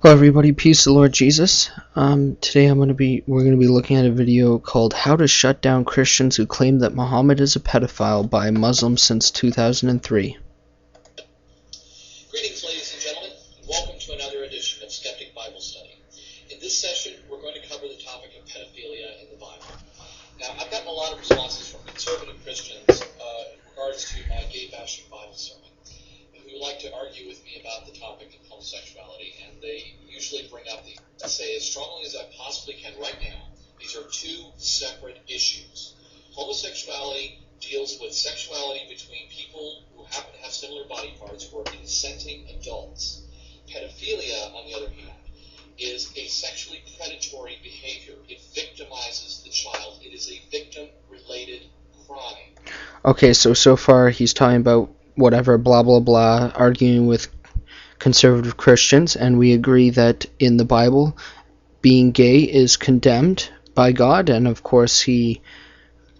Hello everybody, peace of the Lord Jesus. Today we're going to be looking at a video called How to Shut Down Christians Who Claim That Muhammad is a Pedophile by Muslims Since 2003. Greetings, ladies and gentlemen, and welcome to another edition of Skeptic Bible Study. In this session, we're going to cover the topic of pedophilia in the Bible. Now, I've gotten a lot of responses from conservative Christians in regards to my gay-bashing Bible sermon, who like to argue with me about the topic of homosexuality, and they usually bring up the say as strongly as I possibly can right now, these are two separate issues. Homosexuality deals with sexuality between people who happen to have similar body parts who are consenting adults. Pedophilia, on the other hand, is a sexually predatory behavior. It victimizes the child. It is a victim-related crime. Okay, so far he's talking about whatever blah blah blah, arguing with conservative Christians, and we agree that in the Bible being gay is condemned by God, and of course he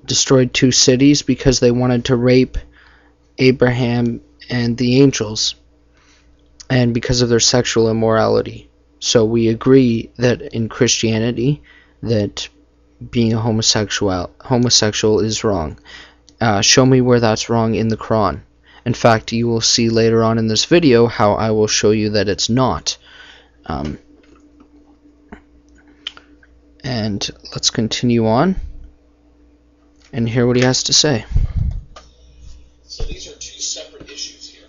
destroyed two cities because they wanted to rape Abraham and the angels, and because of their sexual immorality. So we agree that in Christianity that being a homosexual is wrong. Show me where that's wrong in the Quran. In fact, you will see later on in this video how I will show you that it's not. And let's continue on and hear what he has to say. So these are two separate issues here.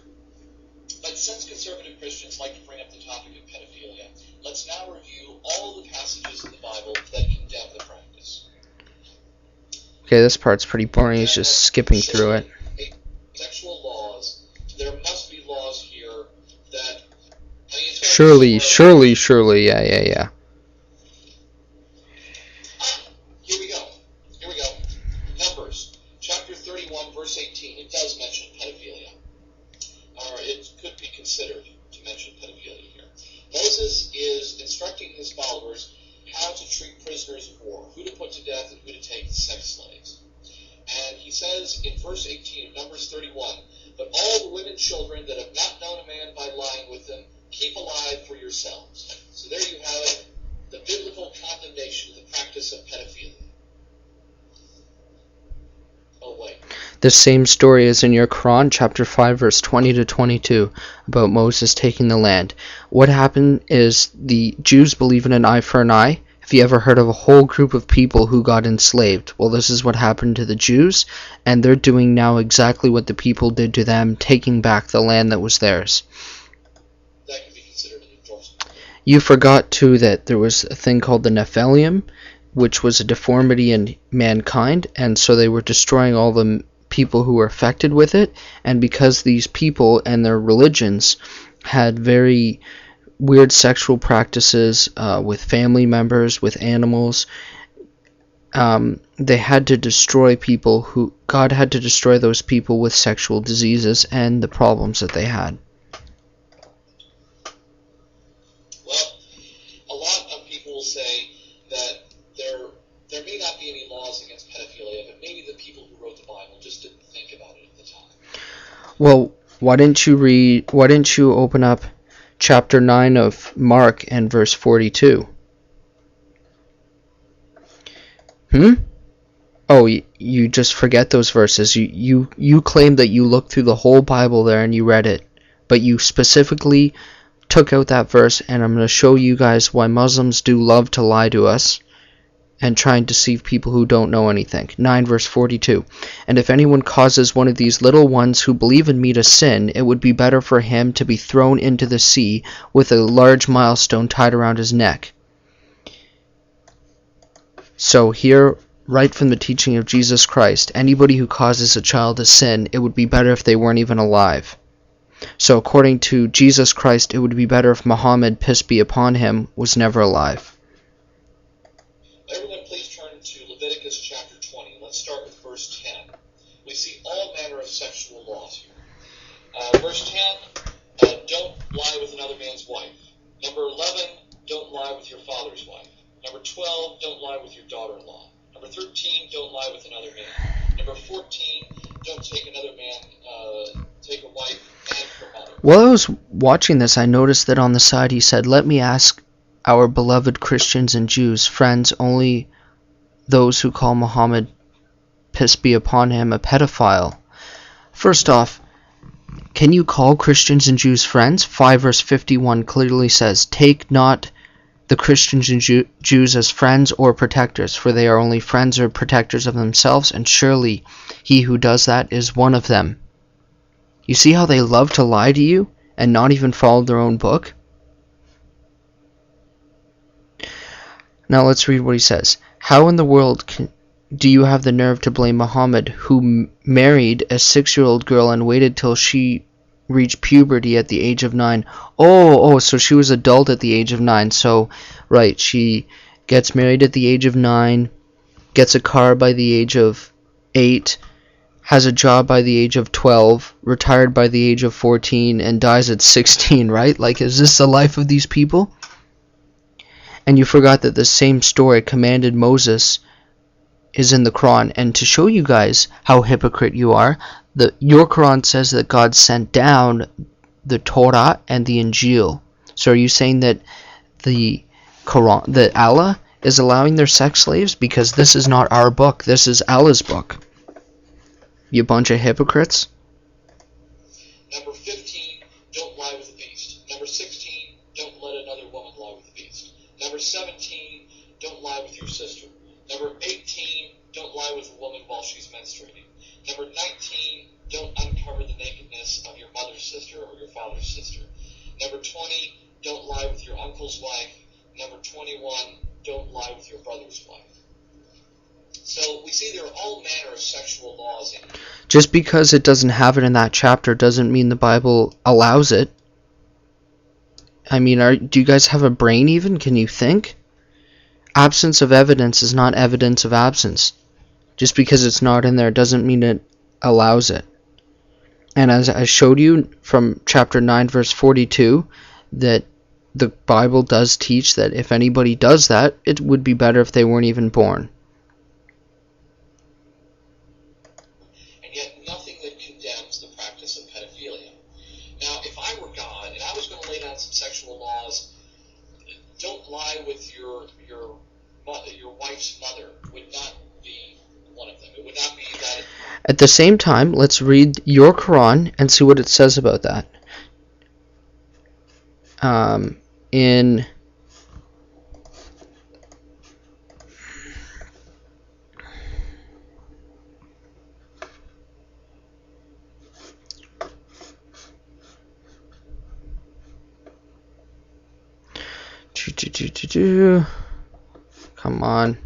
But since conservative Christians like to bring up the topic of pedophilia, let's now review all the passages in the Bible that condemn the practice. Okay, this part's pretty boring. He's just skipping through it. Sexual laws. There must be laws here that... Surely, yeah. Here we go. Numbers, chapter 31, verse 18. It does mention pedophilia. Or it could be considered to mention pedophilia here. Moses is instructing his followers how to treat prisoners of war, who to put to death and who to take as sex slaves. And he says in verse 18 of Numbers 31, "But all the women and children that have not known a man by lying with them, keep alive for yourselves." So there you have it, the biblical condemnation of the practice of pedophilia. Oh, wait. The same story is in your Quran, chapter 5, verse 20 to 22, about Moses taking the land. What happened is the Jews believe in an eye for an eye. Have you ever heard of a whole group of people who got enslaved? Well, this is what happened to the Jews, and they're doing now exactly what the people did to them, taking back the land that was theirs. That can be considered an endorsement. You forgot, too, that there was a thing called the Nephilim, which was a deformity in mankind, and so they were destroying all the people who were affected with it, and because these people and their religions had very weird sexual practices with family members, with animals, they had to destroy people who... God had to destroy those people with sexual diseases and the problems that they had. Well, a lot of people will say that there may not be any laws against pedophilia, but maybe the people who wrote the Bible just didn't think about it at the time. Well, why didn't you open up chapter 9 of Mark and verse 42? Oh, you just forget those verses. You claim that you looked through the whole Bible there and you read it, but you specifically took out that verse, and I'm going to show you guys why Muslims do love to lie to us and try and deceive people who don't know anything. 9 verse 42. "And if anyone causes one of these little ones who believe in me to sin, it would be better for him to be thrown into the sea with a large millstone tied around his neck." So here, right from the teaching of Jesus Christ, anybody who causes a child to sin, it would be better if they weren't even alive. So according to Jesus Christ, it would be better if Muhammad, peace be upon him, was never alive. Everyone please turn to Leviticus chapter 20. Let's start with verse 10. We see all manner of sexual laws here. Verse 10, don't lie with another man's wife. Number 11, don't lie with your father's wife. Number 12, don't lie with your daughter-in-law. Number 13, don't lie with another man. Number 14, don't take another man, take a wife and her mother. While I was watching this, I noticed that on the side he said, "Let me ask our beloved Christians and Jews, friends, only those who call Muhammad, peace be upon him, a pedophile." First off, can you call Christians and Jews friends? 5 verse 51 clearly says, "Take not the Christians and Jews as friends or protectors, for they are only friends or protectors of themselves, and surely he who does that is one of them." You see how they love to lie to you and not even follow their own book? Now let's read what he says. "How in the world do you have the nerve to blame Muhammad, who married a 6-year-old girl and waited till she reached puberty at the age of 9. So she was adult at the age of 9. So, right, she gets married at the age of 9, gets a car by the age of 8, has a job by the age of 12, retired by the age of 14, and dies at 16, right? Like, is this the life of these people? And you forgot that the same story commanded Moses is in the Quran. And to show you guys how hypocrite you are, your Quran says that God sent down the Torah and the Injil. So are you saying that the Quran, that Allah is allowing their sex slaves? Because this is not our book. This is Allah's book. You bunch of hypocrites. Number 15, don't lie with the beast. Number 16, don't let another woman lie with the beast. Number 17, don't lie with your sister. Number 18, don't lie with a woman while she's menstruating. Number 19, don't uncover the nakedness of your mother's sister or your father's sister. Number 20, don't lie with your uncle's wife. Number 21, don't lie with your brother's wife. So we see there are all manner of sexual laws in here. Just because it doesn't have it in that chapter doesn't mean the Bible allows it. I mean, do you guys have a brain even? Can you think? Absence of evidence is not evidence of absence. Just because it's not in there doesn't mean it allows it. And as I showed you from chapter 9 verse 42, that the Bible does teach that if anybody does that, it would be better if they weren't even born. And yet nothing that condemns the practice of pedophilia. Now, if I were God and I was going to lay down some sexual laws, don't lie with your wife's mother would not be one of them. It would not be that. At the same time, let's read your Quran and see what it says about that. In come on.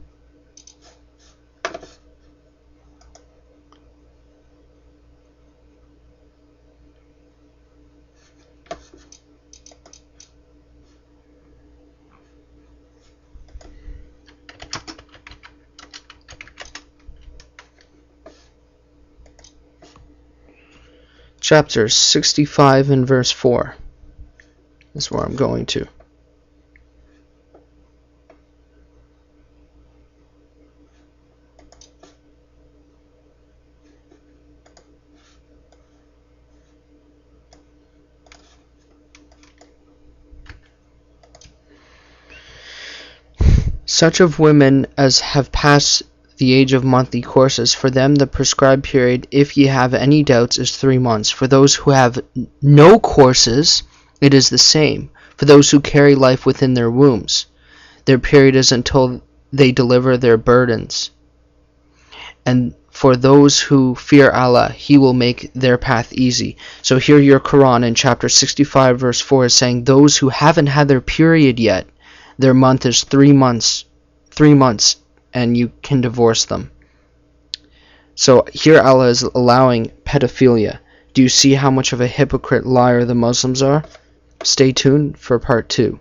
Chapter 65 and verse 4 is where I'm going to. Such of women as have passed the age of monthly courses, for them the prescribed period, if ye have any doubts, is 3 months. For those who have no courses, it is the same. For those who carry life within their wombs, their period is until they deliver their burdens. And for those who fear Allah, He will make their path easy. So here your Quran in chapter 65 verse 4 is saying those who haven't had their period yet, their month is 3 months. 3 months. And you can divorce them. So here Allah is allowing pedophilia. Do you see how much of a hypocrite liar the Muslims are? Stay tuned for part 2.